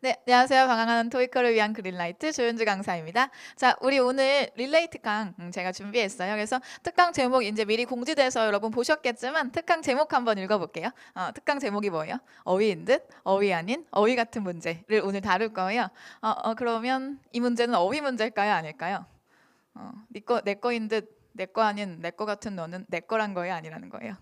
네, 안녕하세요. 방황하는 토익커를 위한 그린라이트 조윤주 강사입니다. 자, 우리 오늘 릴레이 특강 제가 준비했어요. 그래서 특강 제목 이제 미리 공지돼서 여러분 보셨겠지만 특강 제목 한번 읽어볼게요. 특강 제목이 뭐예요? 어휘인 듯, 어휘 아닌, 어휘 같은 문제를 오늘 다룰 거예요. 그러면 이 문제는 어휘 문제일까요? 아닐까요? 내 거인 듯, 내 거 아닌, 내 거 같은 너는 내 거란 거예요? 아니라는 거예요.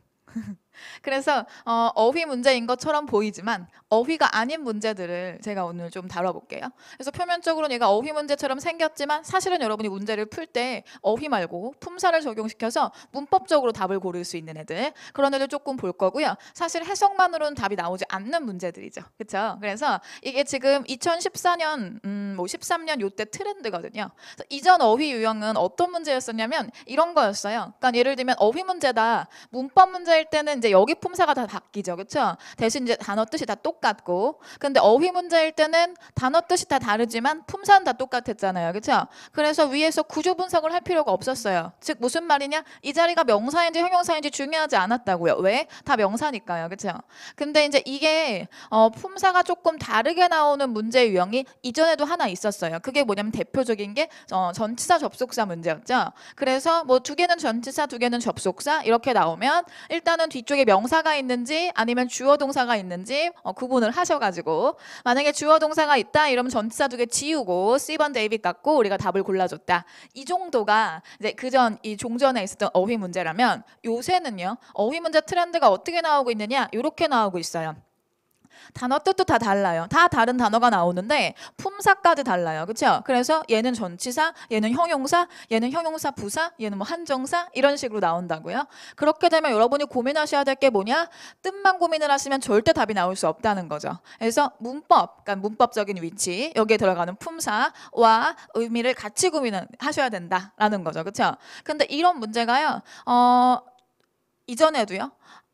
그래서 어휘 문제인 것처럼 보이지만 어휘가 아닌 문제들을 제가 오늘 좀 다뤄볼게요. 그래서 표면적으로는 얘가 어휘 문제처럼 생겼지만 사실은 여러분이 문제를 풀 때 어휘 말고 품사를 적용시켜서 문법적으로 답을 고를 수 있는 애들, 그런 애들 조금 볼 거고요. 사실 해석만으로는 답이 나오지 않는 문제들이죠. 그렇죠? 그래서 이게 지금 2014년, 13년 요때 트렌드거든요. 그래서 이전 어휘 유형은 어떤 문제였었냐면 이런 거였어요. 그러니까 예를 들면 어휘 문제다. 문법 문제일 때는 이제 여기 품사가 다 바뀌죠. 그렇죠? 대신 이제 단어 뜻이 다 똑같고. 근데 어휘 문제일 때는 단어 뜻이 다 다르지만 품사는 다 똑같았잖아요. 그렇죠? 그래서 위에서 구조 분석을 할 필요가 없었어요. 즉 무슨 말이냐? 이 자리가 명사인지 형용사인지 중요하지 않았다고요. 왜? 다 명사니까요. 그렇죠? 근데 이제 이게 품사가 조금 다르게 나오는 문제 유형이 이전에도 하나 있었어요. 그게 뭐냐면 대표적인 게 전치사 접속사 문제였죠. 그래서 뭐 두 개는 전치사, 두 개는 접속사 이렇게 나오면 일단은 뒤쪽에 명사가 있는지 아니면 주어 동사가 있는지 구분을 하셔가지고, 만약에 주어 동사가 있다 이러면 전치사 두 개 지우고 C번 데이빗 갖고 우리가 답을 골라줬다. 이 정도가 이제 그전 이 종전에 있었던 어휘 문제라면, 요새는요 어휘 문제 트렌드가 어떻게 나오고 있느냐, 이렇게 나오고 있어요. 단어 뜻도 다 달라요. 다 다른 단어가 나오는데 품사까지 달라요. 그렇죠? 그래서 얘는 전치사, 얘는 형용사, 얘는 형용사 부사, 얘는 뭐 한정사 이런 식으로 나온다고요. 그렇게 되면 여러분이 고민하셔야 될 게 뭐냐? 뜻만 고민을 하시면 절대 답이 나올 수 없다는 거죠. 그래서 문법, 그러니까 문법적인 위치, 여기에 들어가는 품사와 의미를 같이 고민을 하셔야 된다라는 거죠. 그렇죠? 근데 이런 문제가요. 이전에도요.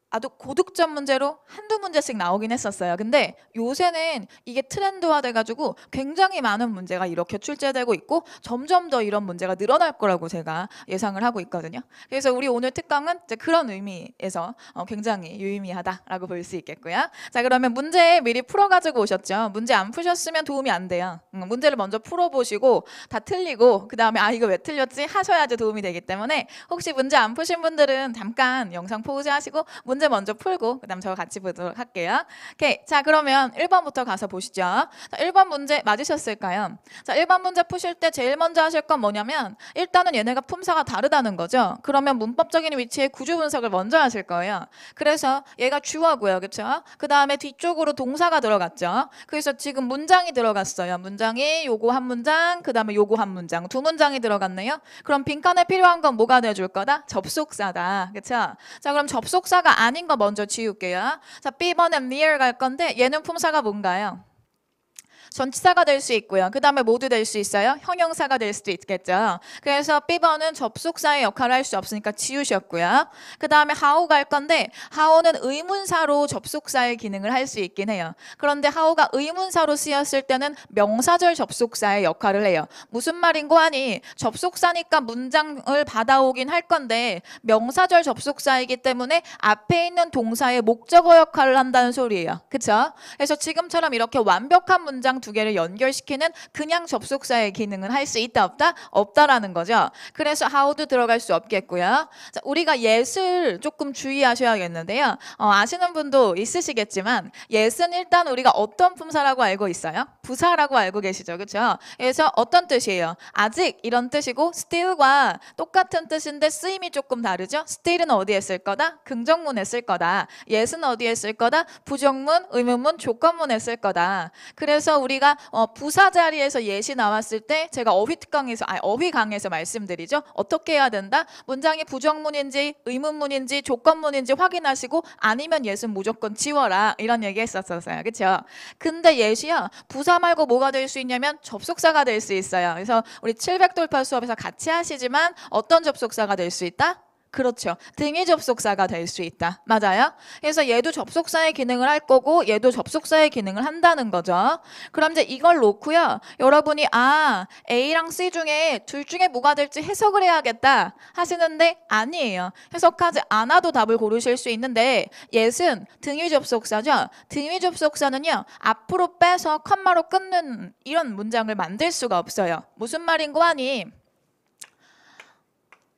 아주 고득점 문제로 한두 문제씩 나오긴 했었어요. 근데 요새는 이게 트렌드화 돼가지고 굉장히 많은 문제가 이렇게 출제되고 있고 점점 더 이런 문제가 늘어날 거라고 제가 예상을 하고 있거든요. 그래서 우리 오늘 특강은 이제 그런 의미에서 굉장히 유의미하다라고 볼 수 있겠고요. 자, 그러면 문제 미리 풀어가지고 오셨죠? 문제 안 푸셨으면 도움이 안 돼요. 문제를 먼저 풀어보시고 다 틀리고 그 다음에 이거 왜 틀렸지? 하셔야지 도움이 되기 때문에, 혹시 문제 안 푸신 분들은 잠깐 영상 포즈하시고 문제 먼저 풀고 그 다음 저와 같이 보도록 할게요. 오케이. 자, 그러면 1번부터 가서 보시죠. 자, 1번 문제 맞으셨을까요? 자, 1번 문제 푸실 때 제일 먼저 하실 건 뭐냐면, 일단은 얘네가 품사가 다르다는 거죠. 그러면 문법적인 위치의 구조 분석을 먼저 하실 거예요. 그래서 얘가 주어고요. 그렇죠? 그 다음에 뒤쪽으로 동사가 들어갔죠. 그래서 지금 문장이 들어갔어요. 문장이 요거 한 문장, 그 다음에 요거 한 문장, 두 문장이 들어갔네요. 그럼 빈칸에 필요한 건 뭐가 돼줄 거다? 접속사다. 그렇죠? 자, 그럼 접속사가 아닌 거 먼저 지울게요. 자, B번은 near 갈 건데 얘는 품사가 뭔가요? 전치사가 될 수 있고요. 그 다음에 모두 될 수 있어요. 형용사가 될 수도 있겠죠. 그래서 B번은 접속사의 역할을 할 수 없으니까 지우셨고요. 그 다음에 how 갈 건데 how는 의문사로 접속사의 기능을 할 수 있긴 해요. 그런데 how가 의문사로 쓰였을 때는 명사절 접속사의 역할을 해요. 무슨 말인고 하니, 접속사니까 문장을 받아오긴 할 건데 명사절 접속사이기 때문에 앞에 있는 동사의 목적어 역할을 한다는 소리예요. 그쵸? 그래서 지금처럼 이렇게 완벽한 문장 두 개를 연결시키는 그냥 접속사의 기능은 할 수 있다 없다? 없다라는 거죠. 그래서 how도 들어갈 수 없겠고요. 자, 우리가 yes을 조금 주의하셔야겠는데요. 아시는 분도 있으시겠지만 yes는 일단 우리가 어떤 품사라고 알고 있어요? 부사라고 알고 계시죠. 그렇죠? 그래서 어떤 뜻이에요? 아직 이런 뜻이고, still과 똑같은 뜻인데 쓰임이 조금 다르죠. still은 어디에 쓸 거다? 긍정문에 쓸 거다. yes는 어디에 쓸 거다? 부정문, 의문문, 조건문에 쓸 거다. 그래서 우리가 부사 자리에서 예시 나왔을 때 제가 어휘 강에서 말씀드리죠. 어떻게 해야 된다? 문장이 부정문인지 의문문인지 조건문인지 확인하시고, 아니면 예스는 무조건 지워라, 이런 얘기 했었어요. 그렇죠? 근데 예시야 부사 말고 뭐가 될 수 있냐면 접속사가 될 수 있어요. 그래서 우리 700 돌파 수업에서 같이 하시지만 어떤 접속사가 될 수 있다? 그렇죠. 등위 접속사가 될 수 있다. 맞아요? 그래서 얘도 접속사의 기능을 할 거고 얘도 접속사의 기능을 한다는 거죠. 그럼 이제 이걸 놓고요. 여러분이 A랑 C 중에 둘 중에 뭐가 될지 해석을 해야겠다 하시는데 아니에요. 해석하지 않아도 답을 고르실 수 있는데 얘는 등위 접속사죠. 등위 접속사는요. 앞으로 빼서 컴마로 끊는 이런 문장을 만들 수가 없어요. 무슨 말인 거 아니?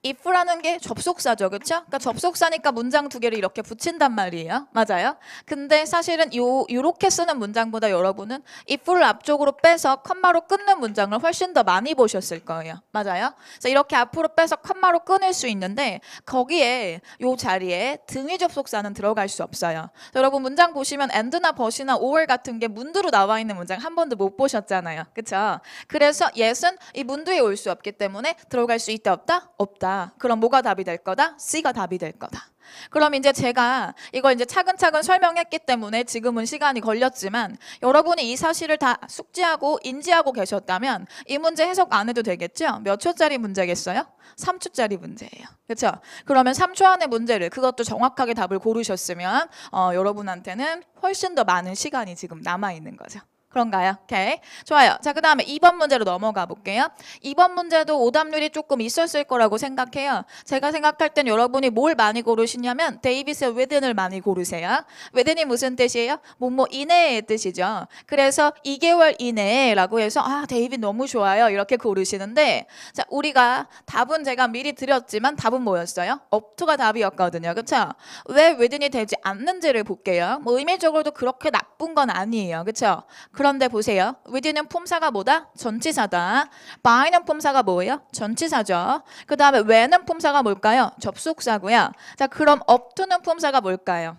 if라는 게 접속사죠. 그렇죠? 그러니까 접속사니까 문장 두 개를 이렇게 붙인단 말이에요. 맞아요? 근데 사실은 요렇게 쓰는 문장보다 여러분은 if를 앞쪽으로 빼서 컴마로 끊는 문장을 훨씬 더 많이 보셨을 거예요. 맞아요? 그래서 이렇게 앞으로 빼서 컴마로 끊을 수 있는데 거기에 요 자리에 등위 접속사는 들어갈 수 없어요. 여러분 문장 보시면 and나 but이나 or 같은 게 문두로 나와 있는 문장 한 번도 못 보셨잖아요. 그렇죠? 그래서 yes은 이 문두에 올 수 없기 때문에 들어갈 수 있다 없다? 없다. 그럼 뭐가 답이 될 거다? C가 답이 될 거다. 그럼 이제 제가 이걸 이제 차근차근 설명했기 때문에 지금은 시간이 걸렸지만 여러분이 이 사실을 다 숙지하고 인지하고 계셨다면 이 문제 해석 안 해도 되겠죠? 몇 초짜리 문제겠어요? 3초짜리 문제예요. 그렇죠? 그러면 3초 안의 문제를 그것도 정확하게 답을 고르셨으면 여러분한테는 훨씬 더 많은 시간이 지금 남아있는 거죠. 그런가요? 오케이. 좋아요. 자, 그 다음에 2번 문제로 넘어가 볼게요. 2번 문제도 오답률이 조금 있었을 거라고 생각해요. 제가 생각할 땐 여러분이 뭘 많이 고르시냐면 데이빗의 within을 많이 고르세요. within이 무슨 뜻이에요? 뭐뭐 이내의 뜻이죠. 그래서 2개월 이내라고 해서 데이빗 너무 좋아요. 이렇게 고르시는데 자, 우리가 답은 제가 미리 드렸지만 답은 뭐였어요? up to가 답이었거든요. 그렇죠? 왜 within이 되지 않는지를 볼게요. 뭐 의미적으로도 그렇게 나쁜 건 아니에요. 그렇죠? 그런데 보세요. within은 품사가 뭐다? 전치사다. by는 품사가 뭐예요? 전치사죠. 그 다음에 when은 품사가 뭘까요? 접속사고요. 자, 그럼 up to는 품사가 뭘까요?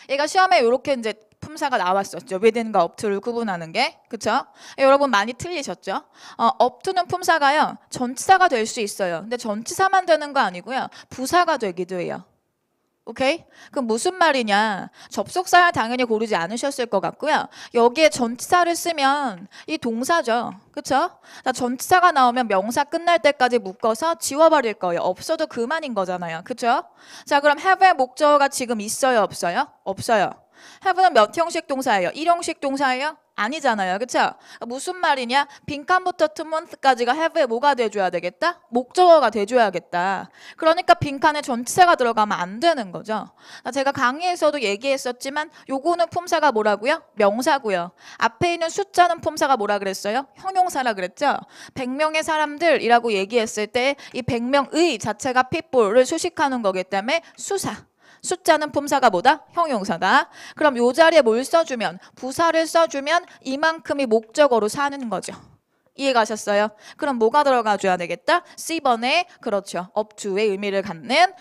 얘가 시험에 이렇게 이제 품사가 나왔었죠. within과 up to를 구분하는 게. 그쵸? 여러분 많이 틀리셨죠? up to는 품사가요. 전치사가 될 수 있어요. 근데 전치사만 되는 거 아니고요. 부사가 되기도 해요. 오케이? 그럼 무슨 말이냐? 접속사를 당연히 고르지 않으셨을 것 같고요. 여기에 전치사를 쓰면 이 동사죠. 그쵸? 자, 전치사가 나오면 명사 끝날 때까지 묶어서 지워버릴 거예요. 없어도 그만인 거잖아요. 그쵸? 자, 그럼 have의 목적어가 지금 있어요? 없어요? 없어요. have는 몇 형식 동사예요? 1형식 동사예요? 아니잖아요. 그쵸? 무슨 말이냐? 빈칸부터 to month까지가 have의 뭐가 돼줘야 되겠다? 목적어가 돼줘야겠다. 그러니까 빈칸에 전치사가 들어가면 안 되는 거죠. 제가 강의에서도 얘기했었지만 요거는 품사가 뭐라고요? 명사고요. 앞에 있는 숫자는 품사가 뭐라 그랬어요? 형용사라 그랬죠? 100명의 사람들이라고 얘기했을 때 이 100명의 자체가 people를 수식하는 거기 때문에 수사. 숫자는 품사가 뭐다? 형용사다. 그럼 요 자리에 뭘 써주면? 부사를 써주면 이만큼이 목적어로 사는 거죠. 이해가셨어요? 그럼 뭐가 들어가줘야 되겠다? C번에 그렇죠. up to의 의미를 갖는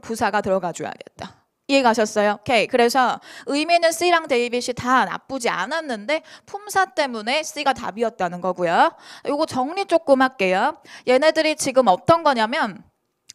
부사가 들어가줘야겠다. 이해가셨어요? 오케이. 그래서 의미는 C랑 데이빗이 다 나쁘지 않았는데 품사 때문에 C가 답이었다는 거고요. 요거 정리 조금 할게요. 얘네들이 지금 어떤 거냐면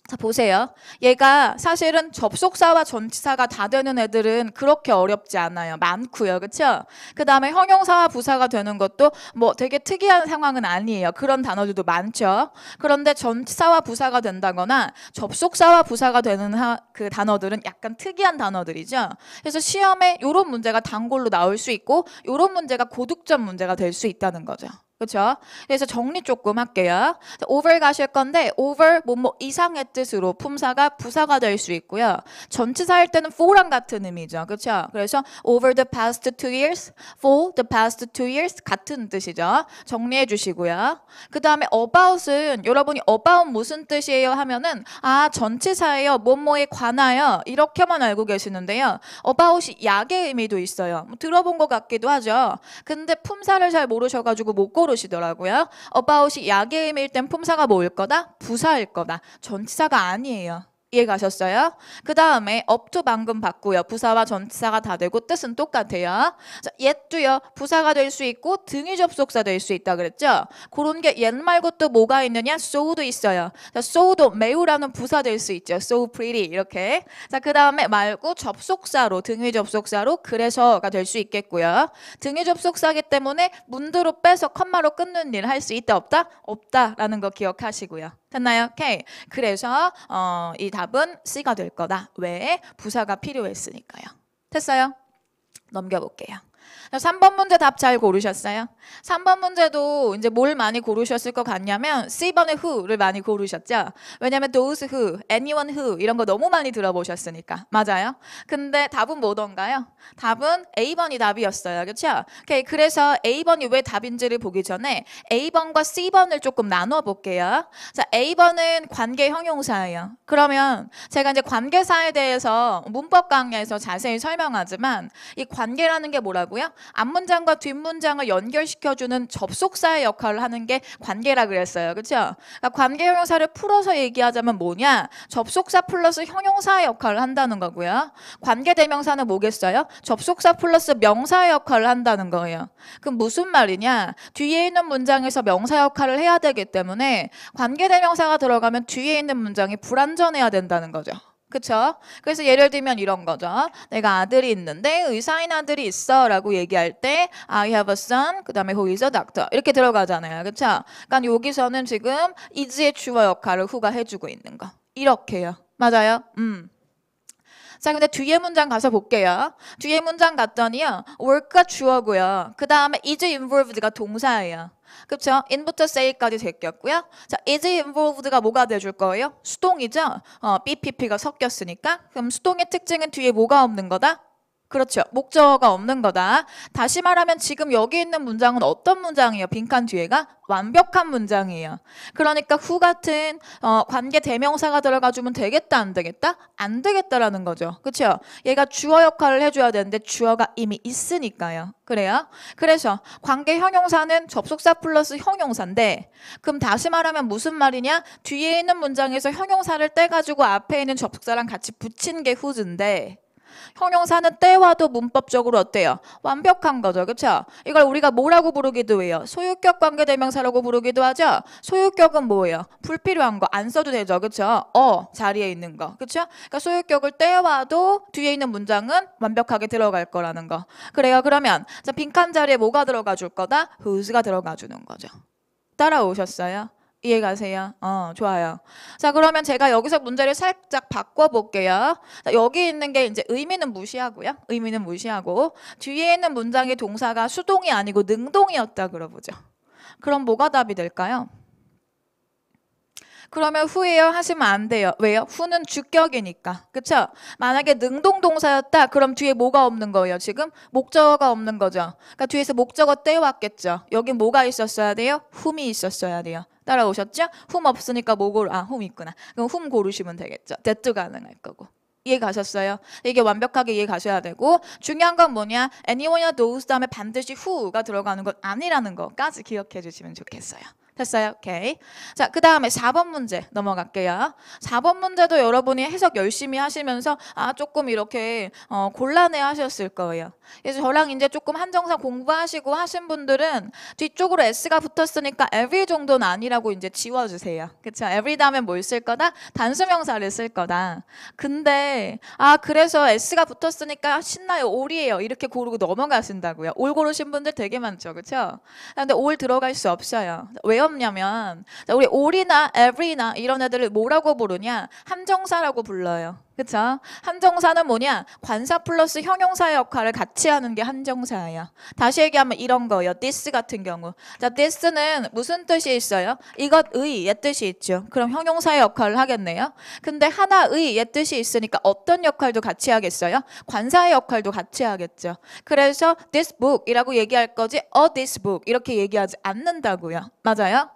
자, 보세요. 얘가 사실은 접속사와 전치사가 다 되는 애들은 그렇게 어렵지 않아요. 많고요. 그렇죠? 그 다음에 형용사와 부사가 되는 것도 뭐 되게 특이한 상황은 아니에요. 그런 단어들도 많죠. 그런데 전치사와 부사가 된다거나 접속사와 부사가 되는 그 단어들은 약간 특이한 단어들이죠. 그래서 시험에 이런 문제가 단골로 나올 수 있고 이런 문제가 고득점 문제가 될 수 있다는 거죠. 그렇죠? 그래서 정리 조금 할게요. 자, over 가실 건데 over 뭐뭐 이상의 뜻으로 품사가 부사가 될 수 있고요. 전치사일 때는 for랑 같은 의미죠. 그렇죠? 그래서 over the past 2 years, for the past 2 years 같은 뜻이죠. 정리해 주시고요. 그 다음에 about은 여러분이 about 무슨 뜻이에요 하면은 전치사예요. 뭐뭐에 관하여 이렇게만 알고 계시는데요. about이 약의 의미도 있어요. 뭐 들어본 것 같기도 하죠. 근데 품사를 잘 모르셔가지고 못 고르시더라고요. about이 약의 의미일 땐 품사가 뭐일 거다? 부사일 거다. 전치사가 아니에요. 이해가셨어요? 그 다음에 up to 방금 봤고요. 부사와 전치사가 다 되고 뜻은 똑같아요. 자, yet도요. 부사가 될 수 있고 등위 접속사 될 수 있다 그랬죠? 그런 게 yet 말고 또 뭐가 있느냐? so도 있어요. 자, so도 매우라는 부사 될 수 있죠. so pretty 이렇게. 자, 그 다음에 말고 접속사로 등위 접속사로 그래서가 될 수 있겠고요. 등위 접속사기 때문에 문두로 빼서 컴마로 끊는 일 할 수 있다 없다? 없다라는 거 기억하시고요. 됐나요? 오케이. 그래서 이 답은 C가 될 거다. 왜? 부사가 필요했으니까요. 됐어요? 넘겨볼게요. 3번 문제 답 잘 고르셨어요? 3번 문제도 이제 뭘 많이 고르셨을 것 같냐면 C번의 who를 많이 고르셨죠? 왜냐면 those who, anyone who 이런 거 너무 많이 들어보셨으니까. 맞아요? 근데 답은 뭐던가요? 답은 A번이 답이었어요. 그렇죠? 오케이. 그래서 A번이 왜 답인지를 보기 전에 A번과 C번을 조금 나눠 볼게요. 자, A번은 관계 형용사예요. 그러면 제가 이제 관계사에 대해서 문법 강의에서 자세히 설명하지만 이 관계라는 게 뭐라고요? 앞문장과 뒷문장을 연결시켜주는 접속사의 역할을 하는 게 관계라 그랬어요. 그렇죠? 그러니까 관계 형용사를 풀어서 얘기하자면 뭐냐? 접속사 플러스 형용사의 역할을 한다는 거고요. 관계 대명사는 뭐겠어요? 접속사 플러스 명사의 역할을 한다는 거예요. 그럼 무슨 말이냐? 뒤에 있는 문장에서 명사 역할을 해야 되기 때문에 관계 대명사가 들어가면 뒤에 있는 문장이 불완전해야 된다는 거죠. 그쵸? 그래서 예를 들면 이런 거죠. 내가 아들이 있는데 의사인 아들이 있어 라고 얘기할 때 I have a son, 그 다음에 who is a doctor 이렇게 들어가잖아요. 그쵸? 그러니까 여기서는 지금 is의 주어 역할을 who가 해주고 있는 거. 이렇게요. 맞아요? 자, 근데 뒤에 문장 가서 볼게요. 뒤에 문장 갔더니요. work가 주어고요. 그 다음에 is involved가 동사예요. 그렇죠? in부터 say까지 제꼈고요. 자, is involved가 뭐가 돼줄 거예요? 수동이죠? BPP가 섞였으니까. 그럼 수동의 특징은 뒤에 뭐가 없는 거다? 그렇죠. 목적어가 없는 거다. 다시 말하면 지금 여기 있는 문장은 어떤 문장이에요? 빈칸 뒤에가 완벽한 문장이에요. 그러니까 who 같은 관계 대명사가 들어가주면 되겠다 안 되겠다? 안 되겠다라는 거죠. 그렇죠? 얘가 주어 역할을 해줘야 되는데 주어가 이미 있으니까요. 그래요? 그래서 관계 형용사는 접속사 플러스 형용사인데 그럼 다시 말하면 무슨 말이냐? 뒤에 있는 문장에서 형용사를 떼가지고 앞에 있는 접속사랑 같이 붙인 게 who인데 형용사는 때와도 문법적으로 어때요? 완벽한 거죠. 그렇죠? 이걸 우리가 뭐라고 부르기도 해요? 소유격 관계대명사라고 부르기도 하죠. 소유격은 뭐예요? 불필요한 거 안 써도 되죠. 그렇죠? 자리에 있는 거. 그렇죠? 그러니까 소유격을 때와도 뒤에 있는 문장은 완벽하게 들어갈 거라는 거. 그래요. 그러면 자, 빈칸 자리에 뭐가 들어가 줄 거다? who's 가 들어가 주는 거죠. 따라오셨어요? 이해가세요? 좋아요. 자, 그러면 제가 여기서 문제를 살짝 바꿔볼게요. 자, 여기 있는 게 이제 의미는 무시하고요. 의미는 무시하고 뒤에 있는 문장의 동사가 수동이 아니고 능동이었다 그러보죠. 그럼 뭐가 답이 될까요? 그러면 who예요 하시면 안 돼요. 왜요? who는 주격이니까. 그쵸? 만약에 능동 동사였다 그럼 뒤에 뭐가 없는 거예요? 지금 목적어가 없는 거죠. 그러니까 뒤에서 목적어 떼왔겠죠. 여기 뭐가 있었어야 돼요? whom이 있었어야 돼요. 따라오셨죠? whom 없으니까 뭐 고르? whom 있구나. 그럼 whom 고르시면 되겠죠. that도 가능할 거고. 이해 가셨어요? 이게 완벽하게 이해 가셔야 되고 중요한 건 뭐냐? anyone이나 those 다음에 반드시 who가 들어가는 건 아니라는 거까지 기억해 주시면 좋겠어요. 됐어요? 오케이. 자, 그 다음에 4번 문제 넘어갈게요. 4번 문제도 여러분이 해석 열심히 하시면서 조금 이렇게 곤란해 하셨을 거예요. 그래서 저랑 이제 조금 한정사 공부하시고 하신 분들은 뒤쪽으로 s가 붙었으니까 every 정도는 아니라고 이제 지워주세요. 그쵸? every 다음에 뭘 쓸 거다? 단수명사를 쓸 거다. 근데 그래서 s가 붙었으니까 신나요. all이에요. 이렇게 고르고 넘어가신다고요. all 고르신 분들 되게 많죠. 그쵸? 근데 all 들어갈 수 없어요. 왜요? 없냐면 우리 all이나 every나 이런 애들을 뭐라고 부르냐? 함정사라고 불러요. 그쵸? 함정사는 뭐냐? 관사 플러스 형용사의 역할을 같이 하는 게 함정사예요. 다시 얘기하면 이런 거예요. this 같은 경우. 자, this는 무슨 뜻이 있어요? 이것의 옛 뜻이 있죠. 그럼 형용사의 역할을 하겠네요. 근데 하나의 옛 뜻이 있으니까 어떤 역할도 같이 하겠어요? 관사의 역할도 같이 하겠죠. 그래서 this book이라고 얘기할 거지 this book 이렇게 얘기하지 않는다고요. 맞아요?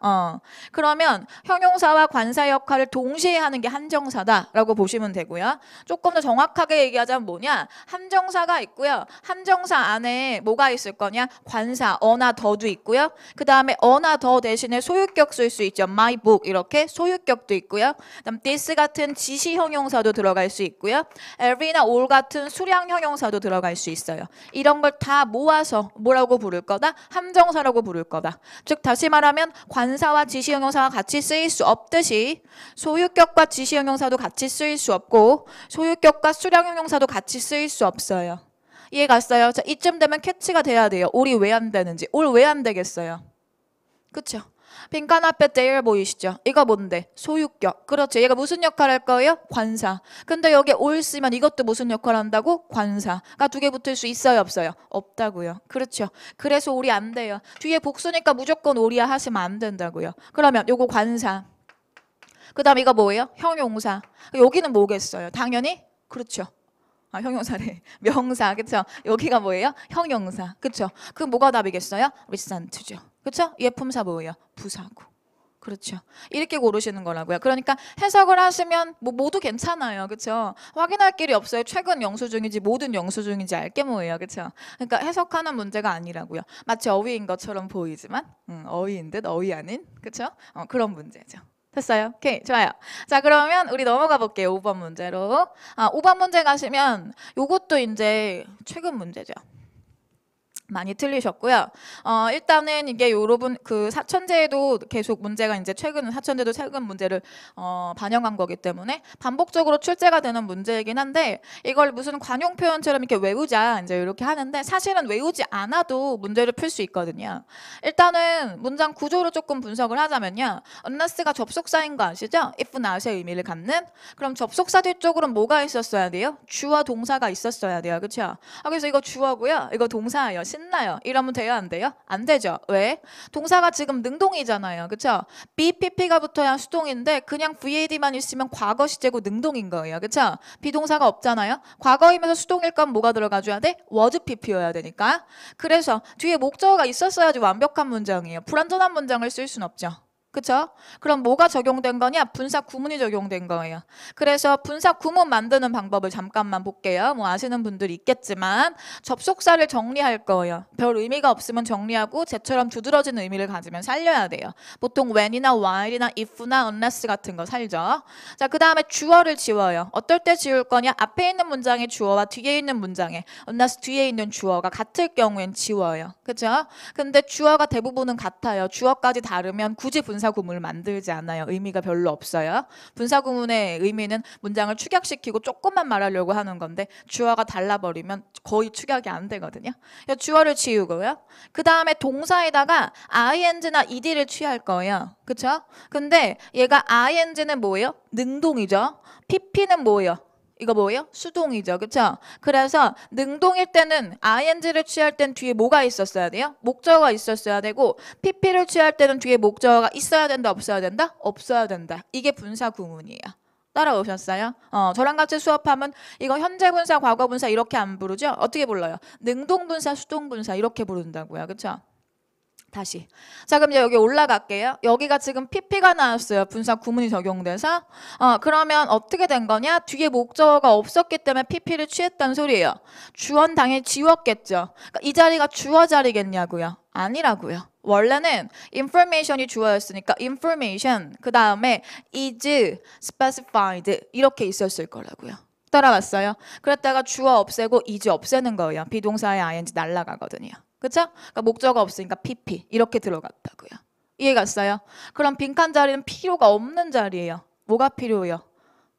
그러면 형용사와 관사의 역할을 동시에 하는 게 함정사다라고 보시면 되고요. 조금 더 정확하게 얘기하자면 뭐냐? 함정사가 있고요. 함정사 안에 뭐가 있을 거냐? 관사, 어나 더도 있고요. 그 다음에 어나 더 대신에 소유격 쓸 수 있죠. my book 이렇게 소유격도 있고요. 그다음 this 같은 지시 형용사도 들어갈 수 있고요. every나 all 같은 수량 형용사도 들어갈 수 있어요. 이런 걸 다 모아서 뭐라고 부를 거다? 함정사라고 부를 거다. 즉 다시 말하면 관사와 지시 형용사가 같이 쓰일 수 없듯이 소유격과 지시 형용사도 같이 쓰일 수 없고 소유격과 수량 형용사도 같이 쓰일 수 없어요. 이해 갔어요? 자, 이쯤 되면 캐치가 돼야 돼요. all이 왜 안 되는지. all 왜 안 되겠어요? 그쵸? 빈칸 앞에 there 보이시죠? 이거 뭔데? 소유격. 그렇죠. 얘가 무슨 역할 할 거예요? 관사. 근데 여기 올 쓰면 이것도 무슨 역할 한다고? 관사가 두 개 붙을 수 있어요? 없어요? 없다고요. 그렇죠. 그래서 올이 안 돼요. 뒤에 복수니까 무조건 올이야 하시면 안 된다고요. 그러면 요거 관사. 그 다음 이거 뭐예요? 형용사. 여기는 뭐겠어요? 당연히? 그렇죠. 아, 형용사래. 명사. 그쵸? 여기가 뭐예요? 형용사. 그쵸? 그 뭐가 답이겠어요? recent죠. 그쵸? 얘 품사 뭐예요? 부사고. 그렇죠. 이렇게 고르시는 거라고요. 그러니까 해석을 하시면 뭐 모두 괜찮아요. 그쵸? 확인할 길이 없어요. 최근 영수증인지 모든 영수증인지 알게 뭐예요. 그쵸? 그러니까 해석하는 문제가 아니라고요. 마치 어휘인 것처럼 보이지만 어휘인 듯 어휘 아닌. 그쵸? 그런 문제죠. 됐어요? 오케이, 좋아요. 자, 그러면 우리 넘어가 볼게요. 5번 문제로. 5번 문제 가시면 요것도 이제 최근 문제죠. 많이 틀리셨고요. 일단은 이게 여러분 그 사천제에도 계속 문제가 이제 사천제도 최근 문제를 반영한 거기 때문에 반복적으로 출제가 되는 문제이긴 한데 이걸 무슨 관용 표현처럼 이렇게 외우자 이제 이렇게 하는데 사실은 외우지 않아도 문제를 풀 수 있거든요. 일단은 문장 구조로 조금 분석을 하자면요. unless가 접속사인 거 아시죠? if not의 의미를 갖는. 그럼 접속사 뒤쪽으로는 뭐가 있었어야 돼요? 주어 동사가 있었어야 돼요. 그렇죠? 그래서 이거 주어고요. 이거 동사예요. 신나요. 이러면 돼요? 안 돼요? 안 되죠. 왜? 동사가 지금 능동이잖아요. 그쵸? BPP가 붙어야 수동인데 그냥 VAD만 있으면 과거 시제고 능동인 거예요. 그쵸? 비동사가 없잖아요. 과거이면서 수동일 건 뭐가 들어가줘야 돼? was PP여야 되니까. 그래서 뒤에 목적어가 있었어야지 완벽한 문장이에요. 불완전한 문장을 쓸 수는 없죠. 그쵸? 그럼 뭐가 적용된 거냐? 분사 구문이 적용된 거예요. 그래서 분사 구문 만드는 방법을 잠깐만 볼게요. 뭐 아시는 분들이 있겠지만 접속사를 정리할 거예요. 별 의미가 없으면 정리하고 쟤처럼 두드러진 의미를 가지면 살려야 돼요. 보통 when이나 while이나 if나 unless 같은 거 살죠. 자, 그 다음에 주어를 지워요. 어떨 때 지울 거냐? 앞에 있는 문장의 주어와 뒤에 있는 문장의 unless 뒤에 있는 주어가 같을 경우엔 지워요. 그쵸? 근데 주어가 대부분은 같아요. 주어까지 다르면 굳이 분사 구문을 만들지 않아요. 의미가 별로 없어요. 분사 구문의 의미는 문장을 축약시키고 조금만 말하려고 하는 건데 주어가 달라버리면 거의 축약이 안 되거든요. 주어를 지우고요. 그 다음에 동사에다가 ing나 ed를 취할 거예요. 그쵸? 근데 얘가 ing는 뭐예요? 능동이죠. pp는 뭐예요? 이거 뭐예요? 수동이죠. 그쵸? 그래서 능동일 때는 ing를 취할 땐 뒤에 뭐가 있었어야 돼요? 목적어가 있었어야 되고 pp를 취할 때는 뒤에 목적어가 있어야 된다 없어야 된다? 없어야 된다. 이게 분사 구문이에요. 따라오셨어요? 저랑 같이 수업하면 이거 현재 분사, 과거 분사 이렇게 안 부르죠? 어떻게 불러요? 능동 분사, 수동 분사 이렇게 부른다고요. 그쵸? 다시. 자, 그럼 이제 여기 올라갈게요. 여기가 지금 PP가 나왔어요. 분사 구문이 적용돼서. 그러면 어떻게 된 거냐? 뒤에 목적어가 없었기 때문에 PP를 취했다는 소리예요. 주어는 당연히 지웠겠죠. 그러니까 이 자리가 주어 자리겠냐고요? 아니라고요. 원래는 information이 주어였으니까 information 그 다음에 is specified 이렇게 있었을 거라고요. 따라갔어요? 그랬다가 주어 없애고 is 없애는 거예요. 비동사의 ing 날라가거든요. 그쵸? 그러니까 목적어 없으니까 PP 이렇게 들어갔다고요. 이해 갔어요? 그럼 빈칸 자리는 필요가 없는 자리예요. 뭐가 필요해요?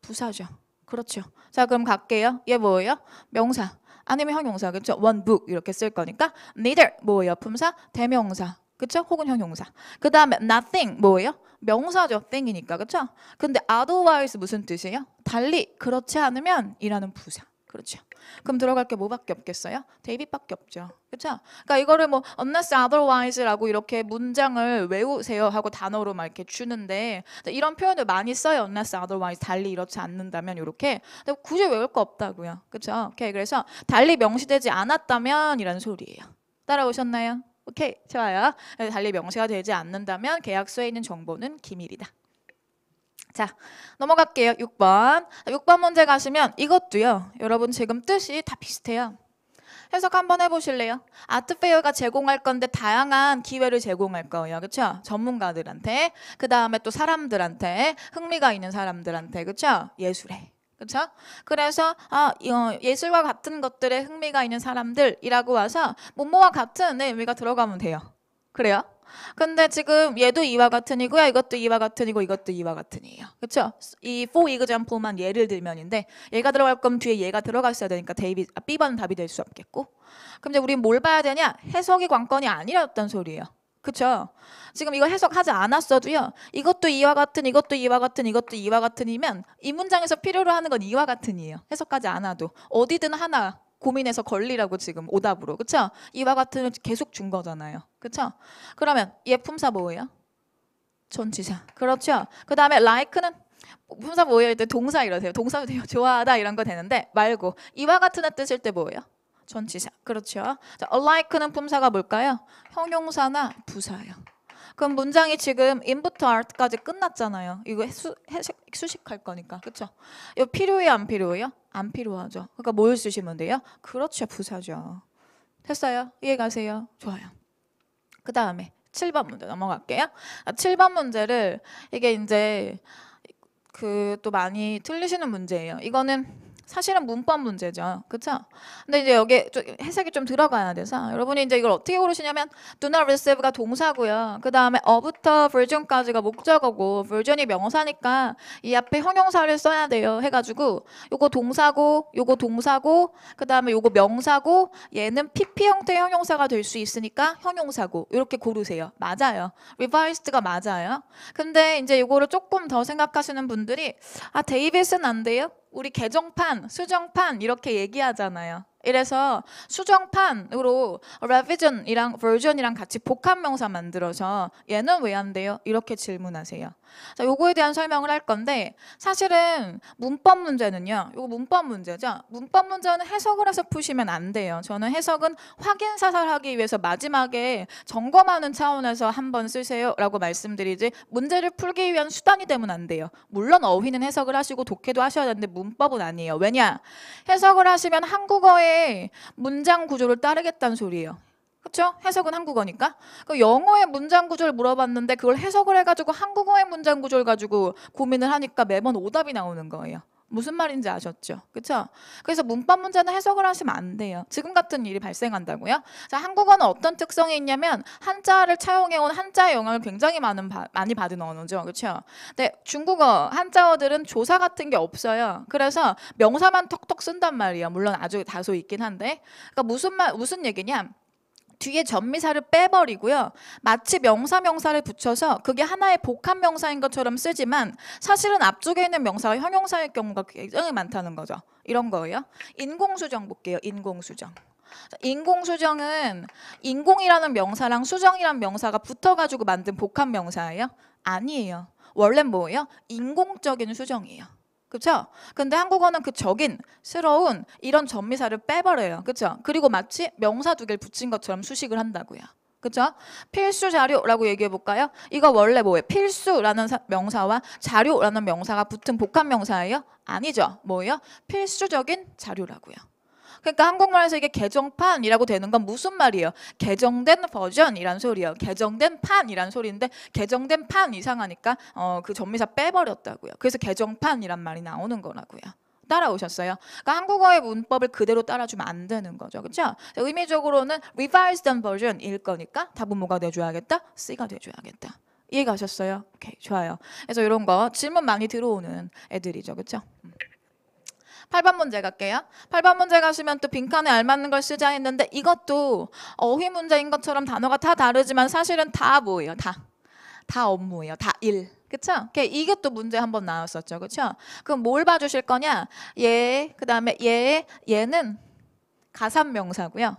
부사죠. 그렇죠. 자, 그럼 갈게요. 얘 뭐예요? 명사 아니면 형용사. 그쵸? one book 이렇게 쓸 거니까 neither 뭐예요? 품사 대명사. 그쵸? 혹은 형용사. 그 다음에 nothing 뭐예요? 명사죠. thing이니까. 그쵸? 근데 otherwise 무슨 뜻이에요? 달리 그렇지 않으면 이라는 부사. 그렇죠. 그럼 들어갈 게 뭐밖에 없겠어요? 대비밖에 없죠. 그렇죠? 그러니까 이거를 뭐 unless otherwise라고 이렇게 문장을 외우세요 하고 단어로 막 이렇게 주는데 이런 표현을 많이 써요. unless otherwise 달리 이렇지 않는다면 이렇게. 근데 굳이 외울 거 없다고요. 그렇죠? 오케이. 그래서 달리 명시되지 않았다면 이라는 소리예요. 따라오셨나요? 오케이. 좋아요. 달리 명시가 되지 않는다면 계약서에 있는 정보는 기밀이다. 자, 넘어갈게요. 6번. 6번 문제 가시면 이것도요. 여러분 지금 뜻이 다 비슷해요. 해석 한번 해보실래요? 아트페어가 제공할 건데 다양한 기회를 제공할 거예요. 그렇죠? 전문가들한테, 그 다음에 또 사람들한테, 흥미가 있는 사람들한테, 그렇죠? 예술에. 그렇죠? 그래서 예술과 같은 것들에 흥미가 있는 사람들이라고 와서 뭐뭐와 같은 의미가 들어가면 돼요. 그래요? 근데 지금 얘도 이와 같은이고요. 이것도 이와 같은이고 이것도 이와 같은이에요. 그렇죠? 이 for example만 예를 들면인데 얘가 들어갈 거면 뒤에 얘가 들어갔어야 되니까 B번은 답이 될 수 없겠고. 그럼 이제 우리 뭘 봐야 되냐? 해석이 관건이 아니었단 소리예요. 그쵸? 지금 이거 해석하지 않았어도요. 이것도 이와 같은, 이것도 이와 같은, 이것도 이와 같은이면 이 문장에서 필요로 하는 건 이와 같은이에요. 해석하지 않아도. 어디든 하나 고민해서 걸리라고 지금 오답으로. 그쵸? 이와 같은을 계속 준 거잖아요. 그쵸? 그러면 얘 품사 뭐예요? 전치사. 그렇죠? 그 다음에 like는 품사 뭐예요? 때 동사 이러세요. 동사도 돼요. 좋아하다 이런 거 되는데 말고 이와 같은의 뜻일 때 뭐예요? 전치사. 그렇죠? 자, alike는 품사가 뭘까요? 형용사나 부사예요. 그럼 문장이 지금 in부터 art까지 끝났잖아요. 이거 수식할 거니까. 그렇죠? 이거 필요해요? 안 필요해요? 안 필요하죠. 그러니까 뭘 쓰시면 돼요? 그렇죠. 부사죠. 됐어요? 이해가세요? 좋아요. 그 다음에 7번 문제 넘어갈게요. 7번 문제를 이게 이제 또 많이 틀리시는 문제예요. 이거는 사실은 문법 문제죠. 그쵸? 근데 이제 여기에 해석이 좀 들어가야 돼서 여러분이 이제 이걸 어떻게 고르시냐면 do not receive가 동사고요. 그 다음에 어부터 virgin까지가 목적어고 virgin이 명사니까 이 앞에 형용사를 써야 돼요. 해가지고 요거 동사고 요거 동사고 그 다음에 요거 명사고 얘는 PP 형태의 형용사가 될 수 있으니까 형용사고 이렇게 고르세요. 맞아요. revised가 맞아요. 근데 이제 요거를 조금 더 생각하시는 분들이 데이빗은 안 돼요? 우리 개정판, 수정판 이렇게 얘기하잖아요. 이래서 수정판으로 revision이랑 version이랑 같이 복합명사 만들어서 얘는 왜 안 돼요? 이렇게 질문하세요. 자, 요거에 대한 설명을 할 건데 사실은 문법 문제는요. 요거 문법 문제죠. 문법 문제는 해석을 해서 푸시면 안 돼요. 저는 해석은 확인 사살하기 위해서 마지막에 점검하는 차원에서 한번 쓰세요라고 말씀드리지 문제를 풀기 위한 수단이 되면 안 돼요. 물론 어휘는 해석을 하시고 독해도 하셔야 되는데 문법은 아니에요. 왜냐? 해석을 하시면 한국어의 문장 구조를 따르겠다는 소리예요. 그렇죠? 해석은 한국어니까. 그 영어의 문장 구조를 물어봤는데 그걸 해석을 해가지고 한국어의 문장 구조를 가지고 고민을 하니까 매번 오답이 나오는 거예요. 무슨 말인지 아셨죠? 그렇죠? 그래서 문법 문제는 해석을 하시면 안 돼요. 지금 같은 일이 발생한다고요? 자, 한국어는 어떤 특성이 있냐면 한자를 차용해온 한자의 영향을 굉장히 많이 받은 언어죠. 그렇죠? 근데 중국어, 한자어들은 조사 같은 게 없어요. 그래서 명사만 턱턱 쓴단 말이에요. 물론 아주 다소 있긴 한데. 그러니까 무슨 얘기냐? 뒤에 전미사를 빼버리고요. 마치 명사를 붙여서 그게 하나의 복합명사인 것처럼 쓰지만 사실은 앞쪽에 있는 명사가 형용사일 경우가 굉장히 많다는 거죠. 이런 거예요. 인공수정 볼게요. 인공수정. 인공수정은 인공이라는 명사랑 수정이라는 명사가 붙어가지고 만든 복합명사예요? 아니에요. 원래 뭐예요? 인공적인 수정이에요. 그렇죠? 근데 한국어는 그 적인스러운 이런 전미사를 빼버려요. 그렇죠? 그리고 마치 명사 두 개를 붙인 것처럼 수식을 한다고요. 그렇죠? 필수 자료라고 얘기해 볼까요? 이거 원래 뭐예요? 필수라는 명사와 자료라는 명사가 붙은 복합 명사예요? 아니죠. 뭐예요? 필수적인 자료라고요. 그러니까 한국말에서 이게 개정판이라고 되는 건 무슨 말이에요? 개정된 버전이란 소리예요. 개정된 판이란 소리인데 개정된 판 이상하니까 그 전미사 빼버렸다고요. 그래서 개정판이란 말이 나오는 거라고요. 따라오셨어요? 그러니까 한국어의 문법을 그대로 따라주면 안 되는 거죠. 그렇죠? 의미적으로는 revised version일 거니까 답은 뭐가 돼줘야겠다? C가 돼줘야겠다. 이해가셨어요? 오케이, 좋아요. 그래서 이런 거 질문 많이 들어오는 애들이죠. 그렇죠? 8번 문제 갈게요. 8번 문제 가시면 또 빈칸에 알맞는 걸 쓰자 했는데 이것도 어휘 문제인 것처럼 단어가 다 다르지만 사실은 다 뭐예요? 다 업무예요. 다 일. 그쵸? 이게 또 문제 한번 나왔었죠. 그쵸? 그럼 뭘 봐주실 거냐? 그 다음에 얘는 가산명사고요.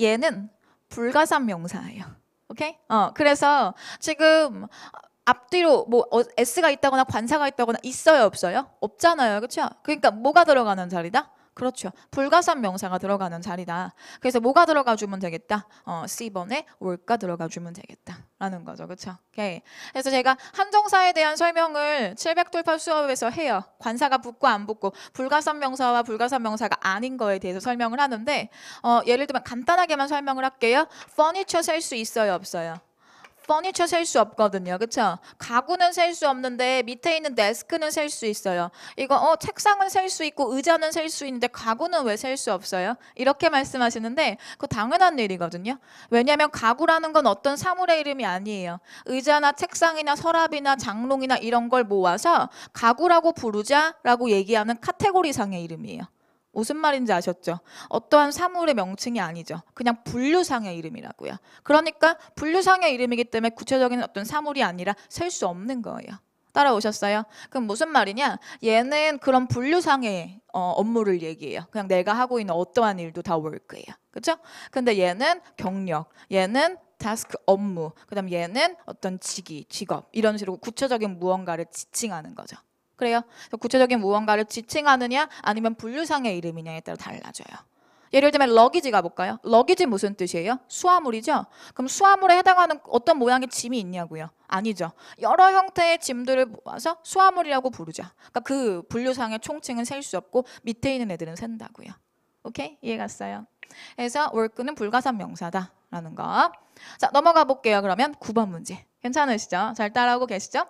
얘는 불가산명사예요. 오케이? 그래서 지금 앞뒤로 뭐 S가 있다거나 관사가 있다거나 있어요, 없어요? 없잖아요. 그렇죠? 그러니까 뭐가 들어가는 자리다? 그렇죠. 불가산 명사가 들어가는 자리다. 그래서 뭐가 들어가 주면 되겠다? C번에 올가 들어가 주면 되겠다. 라는 거죠. 그렇죠? 오케이. 그래서 제가 한정사에 대한 설명을 700돌파 수업에서 해요. 관사가 붙고 안 붙고 불가산 명사와 불가산 명사가 아닌 거에 대해서 설명을 하는데 예를 들면 간단하게만 설명을 할게요. furniture 셀 수 있어요, 없어요? 퍼니처 셀 수 없거든요. 그쵸? 가구는 셀 수 없는데 밑에 있는 데스크는 셀 수 있어요. 이거 책상은 셀 수 있고 의자는 셀 수 있는데 가구는 왜 셀 수 없어요? 이렇게 말씀하시는데 그거 당연한 일이거든요. 왜냐하면 가구라는 건 어떤 사물의 이름이 아니에요. 의자나 책상이나 서랍이나 장롱이나 이런 걸 모아서 가구라고 부르자라고 얘기하는 카테고리상의 이름이에요. 무슨 말인지 아셨죠? 어떠한 사물의 명칭이 아니죠. 그냥 분류상의 이름이라고요. 그러니까 분류상의 이름이기 때문에 구체적인 어떤 사물이 아니라 셀 수 없는 거예요. 따라오셨어요? 그럼 무슨 말이냐? 얘는 그런 분류상의 업무를 얘기해요. 그냥 내가 하고 있는 어떠한 일도 다 work예요. 그렇죠? 근데 얘는 경력, 얘는 task 업무, 그다음 얘는 어떤 직위, 직업 이런 식으로 구체적인 무언가를 지칭하는 거죠. 그래요? 그래서 구체적인 무언가를 지칭하느냐 아니면 분류상의 이름이냐에 따라 달라져요. 예를 들면 러기지 가볼까요? 러기지 무슨 뜻이에요? 수화물이죠? 그럼 수화물에 해당하는 어떤 모양의 짐이 있냐고요? 아니죠. 여러 형태의 짐들을 모아서 수화물이라고 부르죠. 그러니까 그 분류상의 총칭은 셀 수 없고 밑에 있는 애들은 센다고요. 오케이? 이해 갔어요? 그래서 work는 불가산 명사다라는 거. 자, 넘어가 볼게요. 그러면 9번 문제. 괜찮으시죠? 잘 따라오고 계시죠?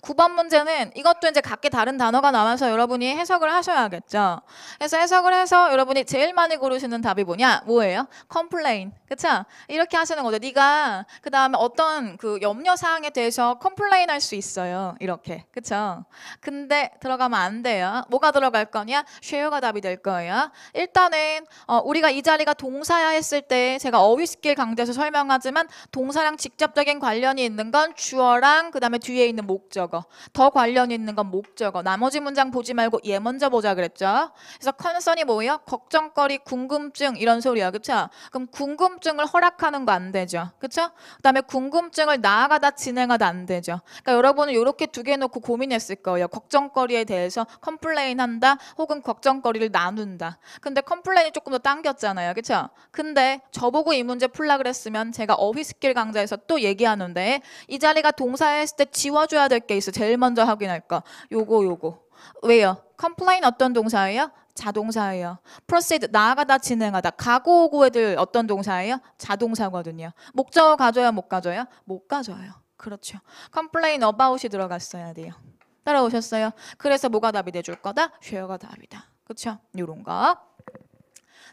9번 문제는 이것도 이제 각기 다른 단어가 나와서 여러분이 해석을 하셔야겠죠. 그래서 해석을 해서 여러분이 제일 많이 고르시는 답이 뭐예요? complain. 그쵸? 이렇게 하시는 거죠. 네가 그 다음에 어떤 그 염려 사항에 대해서 complain 할 수 있어요. 이렇게. 그쵸? 근데 들어가면 안 돼요. 뭐가 들어갈 거냐? share가 답이 될 거예요. 일단은 우리가 이 자리가 동사야 했을 때 제가 어휘 스킬 강좌에서 설명하지만 동사랑 직접적인 관련이 있는 건 주어랑 그 다음에 뒤에 있는 목적어, 더 관련이 있는 건 목적어. 나머지 문장 보지 말고 얘 먼저 보자 그랬죠. 그래서 컨선이 뭐예요? 걱정거리, 궁금증 이런 소리야. 그쵸? 그럼 궁금증을 허락하는 거 안 되죠. 그쵸? 그 다음에 궁금증을 나아가다 진행하다 안 되죠. 그러니까 여러분은 이렇게 두 개 놓고 고민했을 거예요. 걱정거리에 대해서 컴플레인 한다 혹은 걱정거리를 나눈다. 근데 컴플레인이 조금 더 당겼잖아요. 그쵸? 근데 저보고 이 문제 풀라 그랬으면 제가 어휘 스킬 강좌에서 또 얘기하는데 이 자리가 동사에 했을 때 지워줘야 될 게 있어. 제일 먼저 확인할 거. 요거. 왜요? complain 어떤 동사예요? 자동사예요. proceed 나아가다 진행하다. 가고 오고 애들 어떤 동사예요? 자동사거든요. 목적어 가져요? 못 가져요? 못 가져요. 그렇죠. complain about이 들어갔어야 돼요. 따라오셨어요? 그래서 뭐가 답이 돼줄 거다? share가 답이다. 그렇죠? 요런 거.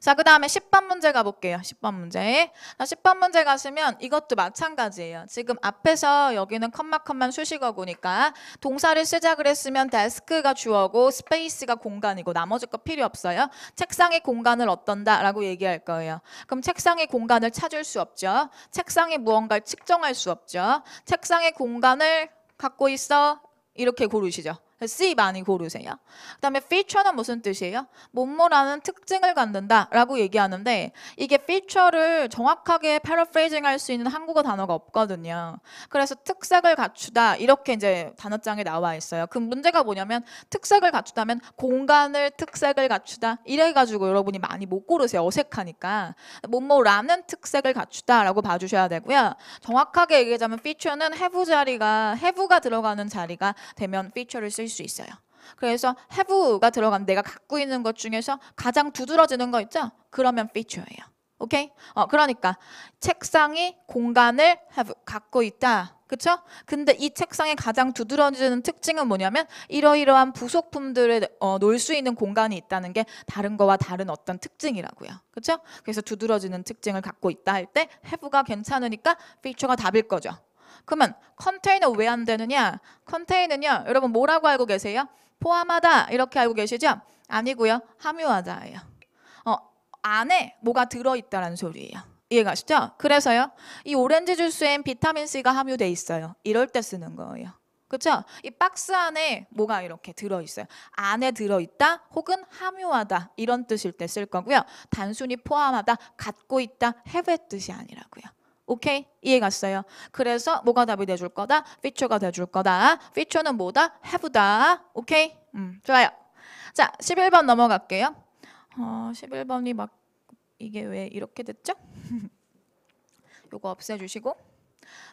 자, 그 다음에 10번 문제 가볼게요. 10번 문제. 10번 문제 가시면 이것도 마찬가지예요. 지금 앞에서 여기는 컴마컴만 수식어구니까 동사를 쓰자 그랬으면 desk가 주어고 space가 공간이고 나머지 거 필요 없어요. 책상의 공간을 어떤다 라고 얘기할 거예요. 그럼 책상의 공간을 찾을 수 없죠. 책상에 무언가를 측정할 수 없죠. 책상의 공간을 갖고 있어. 이렇게 고르시죠. C 많이 고르세요. 그 다음에 feature는 무슨 뜻이에요? 뭐뭐라는 특징을 갖는다 라고 얘기하는데 이게 feature를 정확하게 paraphrasing 할 수 있는 한국어 단어가 없거든요. 그래서 특색을 갖추다 이렇게 이제 단어장에 나와 있어요. 그 문제가 뭐냐면 특색을 갖추다면 공간을 특색을 갖추다 이래가지고 여러분이 많이 못 고르세요. 어색하니까. 뭐뭐라는 특색을 갖추다 라고 봐주셔야 되고요. 정확하게 얘기하자면 feature는 have가 들어가는 자리가 되면 feature를 쓸 수 있어요. 그래서 have가 들어간 내가 갖고 있는 것 중에서 가장 두드러지는 거 있죠? 그러면 feature예요. 오케이? 그러니까 책상이 공간을 갖고 있다. 그쵸? 근데 이 책상의 가장 두드러지는 특징은 뭐냐면 이러이러한 부속품들을 놓을 수 있는 공간이 있다는 게 다른 거와 다른 어떤 특징이라고요. 그쵸? 그래서 두드러지는 특징을 갖고 있다 할 때 have가 괜찮으니까 feature가 답일 거죠. 그러면 컨테이너 왜 안 되느냐? 컨테이너는요. 여러분 뭐라고 알고 계세요? 포함하다 이렇게 알고 계시죠? 아니고요. 함유하다예요. 안에 뭐가 들어있다라는 소리예요. 이해가시죠? 그래서요. 이 오렌지 주스엔 비타민C가 함유돼 있어요. 이럴 때 쓰는 거예요. 그렇죠? 이 박스 안에 뭐가 이렇게 들어있어요. 안에 들어있다 혹은 함유하다 이런 뜻일 때 쓸 거고요. 단순히 포함하다, 갖고 있다, have의 뜻이 아니라고요. 오케이? 이해 갔어요? 그래서 뭐가 답이 돼줄 거다? feature가 돼줄 거다. feature는 뭐다? have다. 오케이? 좋아요. 자, 11번 넘어갈게요. 11번이 막 이게 왜 이렇게 됐죠? 요거 없애주시고.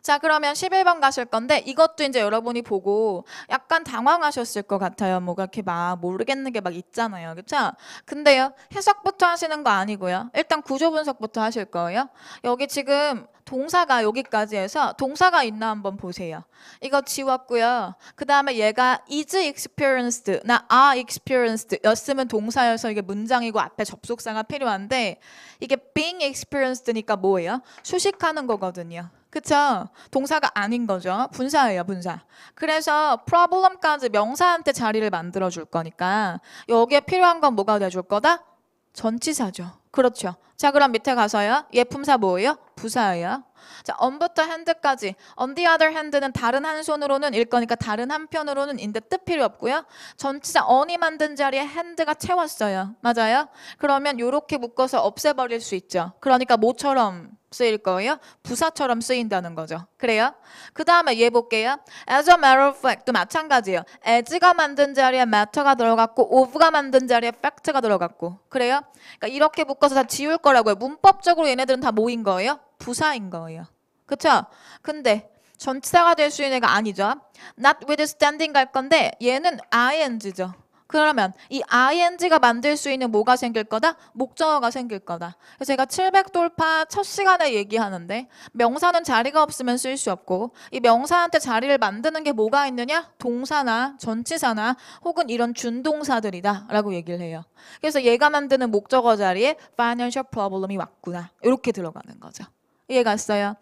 자, 그러면 11번 가실 건데 이것도 이제 여러분이 보고 약간 당황하셨을 것 같아요. 뭐가 이렇게 막 모르겠는 게 막 있잖아요. 그렇죠? 근데요. 해석부터 하시는 거 아니고요. 일단 구조 분석부터 하실 거예요. 여기 지금 동사가 여기까지 해서 동사가 있나 한번 보세요. 이거 지웠고요. 그 다음에 얘가 is experienced, 나 are experienced 였으면 동사여서 이게 문장이고 앞에 접속사가 필요한데 이게 being experienced니까 뭐예요? 수식하는 거거든요. 그쵸? 동사가 아닌 거죠. 분사예요, 분사. 그래서 problem까지 명사한테 자리를 만들어 줄 거니까 여기에 필요한 건 뭐가 돼줄 거다? 전치사죠. 그렇죠. 자, 그럼 밑에 가서요. 얘 품사 뭐예요? 부사예요. 자, on부터 hand까지. on the other hand는 다른 한 손으로는 일 거니까 다른 한편으로는 인데 뜻 필요 없고요. 전치사 on이 만든 자리에 hand가 채웠어요. 맞아요? 그러면 요렇게 묶어서 없애버릴 수 있죠. 그러니까 뭐처럼 쓰일 거예요? 부사처럼 쓰인다는 거죠. 그래요? 그 다음에 얘 볼게요. As a matter of fact도 마찬가지예요. as가 만든 자리에 matter가 들어갔고 of가 만든 자리에 fact가 들어갔고. 그래요? 그러니까 이렇게 묶어서 다 지울 거라고요. 문법적으로 얘네들은 다 뭐인 거예요? 부사인 거예요. 그쵸? 근데 전치사가 될 수 있는 애가 아니죠. notwithstanding 갈 건데 얘는 ing죠. 그러면 이 ing가 만들 수 있는 뭐가 생길 거다? 목적어가 생길 거다. 그래서 제가 700돌파 첫 시간에 얘기하는데 명사는 자리가 없으면 쓸 수 없고 이 명사한테 자리를 만드는 게 뭐가 있느냐? 동사나 전치사나 혹은 이런 준동사들이다 라고 얘기를 해요. 그래서 얘가 만드는 목적어 자리에 financial problem이 왔구나. 이렇게 들어가는 거죠. 이해 갔어요?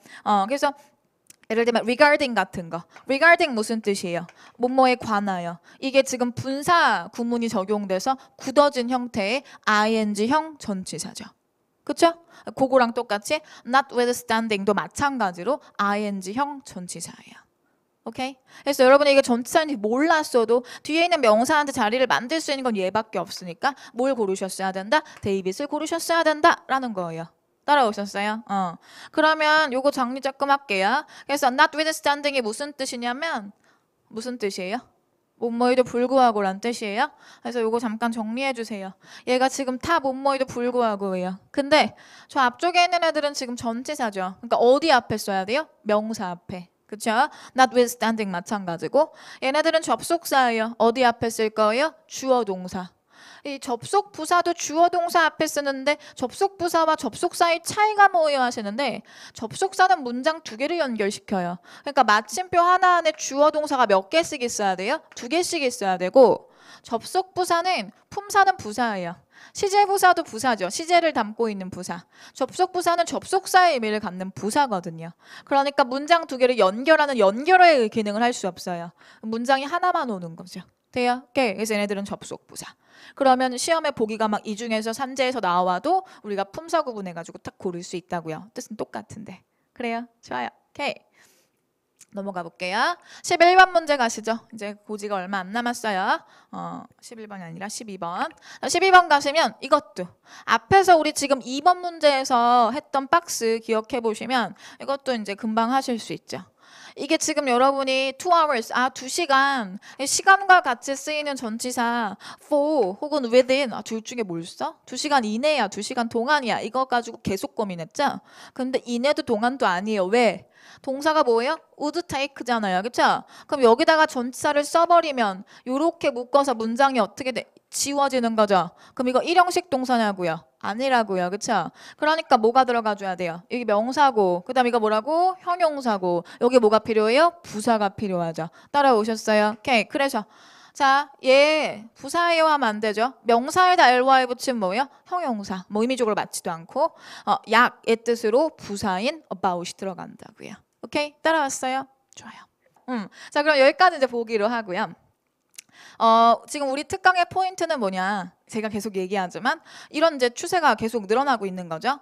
그래서 예를 들면 regarding 같은 거. regarding 무슨 뜻이에요? 뭐뭐에 관하여. 이게 지금 분사 구문이 적용돼서 굳어진 형태의 ing형 전치사죠. 그쵸? 그거랑 똑같이 notwithstanding도 마찬가지로 ing형 전치사예요. 오케이? 그래서 여러분이 이게 전치사인지 몰랐어도 뒤에 있는 명사한테 자리를 만들 수 있는 건 얘밖에 없으니까 뭘 고르셨어야 된다? 데이빗을 고르셨어야 된다 라는 거예요. 따라오셨어요? 그러면 요거 정리 조금 할게요. 그래서 notwithstanding이 무슨 뜻이냐면 무슨 뜻이에요? 뭐뭐에도 불구하고란 뜻이에요. 그래서 요거 잠깐 정리해 주세요. 얘가 지금 다 뭐뭐에도 불구하고예요. 근데 저 앞쪽에 있는 애들은 지금 전치사죠. 그러니까 어디 앞에 써야 돼요? 명사 앞에. 그쵸? notwithstanding 마찬가지고 얘네들은 접속사예요. 어디 앞에 쓸 거예요? 주어 동사. 이 접속 부사도 주어 동사 앞에 쓰는데 접속 부사와 접속 사이 차이가 뭐예요 하시는데 접속사는 문장 두 개를 연결시켜요. 그러니까 마침표 하나 안에 주어 동사가 몇 개씩 있어야 돼요? 두 개씩 있어야 되고 접속 부사는 품사는 부사예요. 시제 부사도 부사죠. 시제를 담고 있는 부사. 접속 부사는 접속사의 의미를 갖는 부사거든요. 그러니까 문장 두 개를 연결하는 연결의 기능을 할 수 없어요. 문장이 하나만 오는 거죠. 돼요? 오케이. 그래서 얘네들은 접속 부사. 그러면 시험에 보기가 막 이 중에서 산재에서 나와도 우리가 품사 구분해가지고 딱 고를 수 있다고요. 뜻은 똑같은데. 그래요? 좋아요. 오케이. 넘어가 볼게요. 11번 문제 가시죠. 이제 고지가 얼마 안 남았어요. 11번이 아니라 12번. 12번 가시면 이것도 앞에서 우리 지금 2번 문제에서 했던 박스 기억해 보시면 이것도 이제 금방 하실 수 있죠. 이게 지금 여러분이 2 hours, 2시간, 시간과 같이 쓰이는 전치사 for 혹은 within, 둘 중에 뭘 써? 2시간 이내야, 2시간 동안이야. 이거 가지고 계속 고민했죠? 근데 이내도 동안도 아니에요. 왜? 동사가 뭐예요? would take잖아요. 그쵸? 그럼 여기다가 전치사를 써버리면 요렇게 묶어서 문장이 어떻게 돼? 지워지는 거죠. 그럼 이거 일형식 동사냐고요? 아니라고요. 그쵸? 그러니까 뭐가 들어가줘야 돼요? 이게 명사고 그 다음 이거 뭐라고? 형용사고 여기 뭐가 필요해요? 부사가 필요하죠. 따라오셨어요? 오케이. 그래서 자, 얘 부사예요 하면 안 되죠. 명사에다 ly 붙이면 뭐예요? 형용사. 뭐 의미적으로 맞지도 않고 약의 뜻으로 부사인 about이 들어간다고요. 오케이? 따라왔어요? 좋아요. 자, 그럼 여기까지 이제 보기로 하고요. 지금 우리 특강의 포인트는 뭐냐? 제가 계속 얘기하지만 이런 이제 추세가 계속 늘어나고 있는 거죠.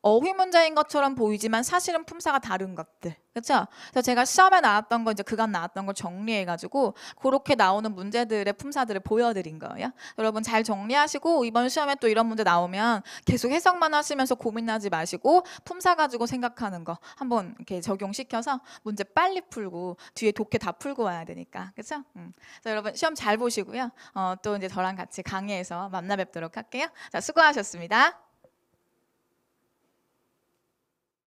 어휘 문제인 것처럼 보이지만 사실은 품사가 다른 것들. 그렇죠? 그래서 제가 시험에 나왔던 거 이제 그간 나왔던 걸 정리해가지고 그렇게 나오는 문제들의 품사들을 보여드린 거예요. 여러분 잘 정리하시고 이번 시험에 또 이런 문제 나오면 계속 해석만 하시면서 고민하지 마시고 품사 가지고 생각하는 거 한번 이렇게 적용시켜서 문제 빨리 풀고 뒤에 독해 다 풀고 와야 되니까. 그렇죠? 그래서 여러분 시험 잘 보시고요. 또 이제 저랑 같이 강의에서 만나 뵙도록 할게요. 자, 수고하셨습니다.